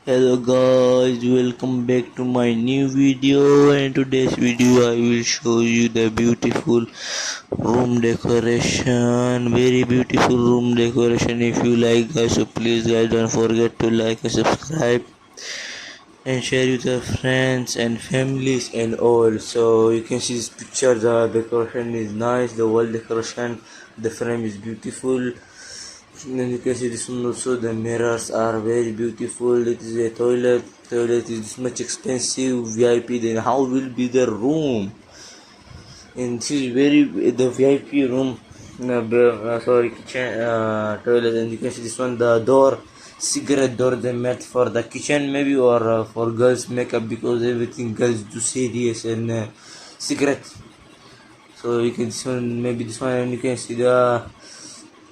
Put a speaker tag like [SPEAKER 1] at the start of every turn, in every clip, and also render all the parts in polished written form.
[SPEAKER 1] Hello guys, welcome back to my new video, and today's video I will show you the beautiful room decoration. Very beautiful room decoration. If you like guys, so please guys don't forget to like and subscribe and share with your friends and families and all. So you can see this picture, the decoration is nice, the wall decoration, the frame is beautiful. And you can see this one also, the mirrors are very beautiful. It is a toilet is this much expensive, VIP, then how will be the room? And this is very the VIP room, sorry, kitchen, toilet. And you can see this one, the door, cigarette door they made for the kitchen maybe, or for girls makeup, because everything girls do serious and cigarette. So you can see one, maybe this one. And you can see the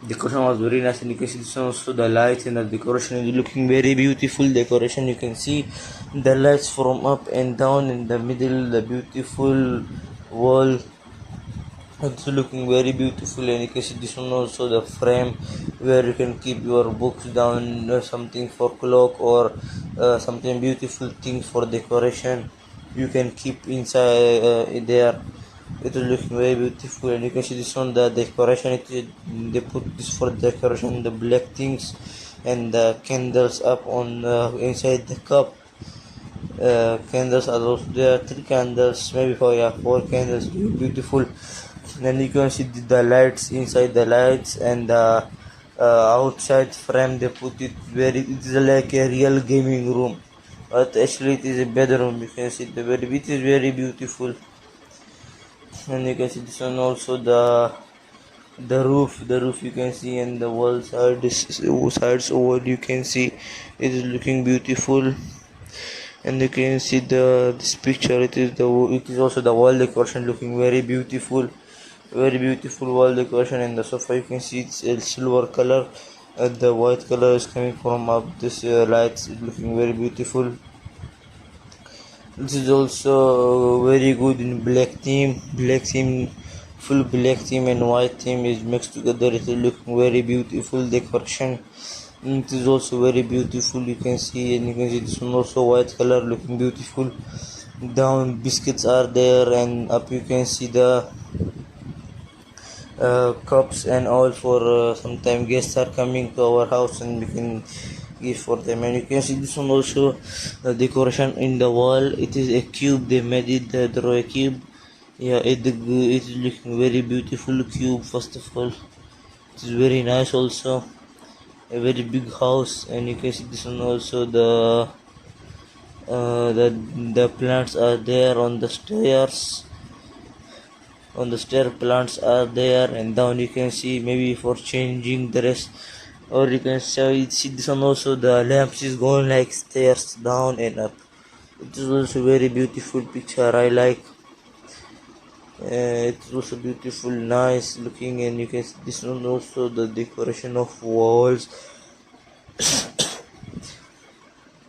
[SPEAKER 1] decoration was very nice, and you can see this one also, the lights and the decoration is looking very beautiful. Decoration, you can see the lights from up and down in the middle, the beautiful wall, it's looking very beautiful. And you can see this one also, the frame where you can keep your books down, something for clock, or something beautiful things for decoration you can keep inside there. It is looking very beautiful. And you can see this one, the decoration, they put this for decoration, the black things and the candles up on inside the cup. Candles are also there, 3 candles, maybe 4 candles, beautiful. Then you can see the lights inside, the lights, and the outside frame they put it very, it is like a real gaming room, but actually it is a bedroom. You can see it is very beautiful. And you can see this one also, the roof you can see, and the wall sides wall you can see it is looking beautiful. And you can see this picture, it is also the wall decoration looking very beautiful, very beautiful wall decoration. And the sofa, you can see it's a silver color, and the white color is coming from up this lights is looking very beautiful. This is also very good in black theme, full black theme and white theme is mixed together. It is looking very beautiful decoration. And it is also very beautiful, you can see. And you can see this one also, white color looking beautiful. Down biscuits are there, and up you can see the cups and all for sometime guests are coming to our house and we can give for them. And you can see this one also, decoration in the wall, it is a cube, they made it, draw a cube. Yeah, it is looking very beautiful cube. First of all, it is very nice also, a very big house. And you can see this one also, the plants are there on the stairs, plants are there. And down you can see maybe for changing dress, or you can see this one also, the lamps is going like stairs down and up. It is also very beautiful picture, I like. It is also beautiful, nice looking. And you can see this one also, the decoration of walls.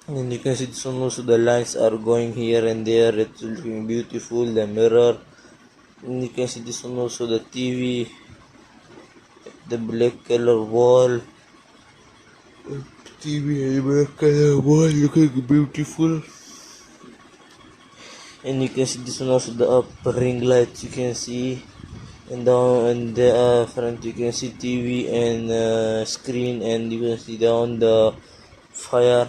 [SPEAKER 1] And you can see this one also, the lines are going here and there, it's looking beautiful, the mirror. And you can see this one also, the TV, the black color wall, TV and black color wall looking beautiful. And you can see this one also, the upper ring lights you can see. And down and the front you can see TV and screen. And you can see down the fire.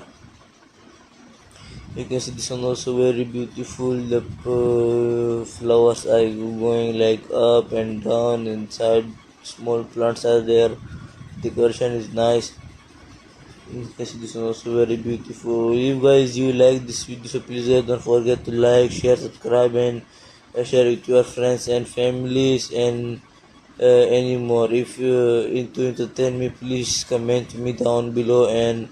[SPEAKER 1] You can see this one also very beautiful, the flowers are going like up and down, inside small plants are there, decoration is nice. You can see this one also very beautiful. If guys you like this video, so please don't forget to like, share, subscribe, and share with your friends and families. And any more, if you to entertain me, please comment me down below, and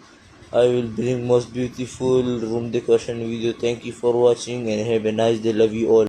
[SPEAKER 1] I will bring most beautiful room decoration video. Thank you for watching and have a nice day. Love you all.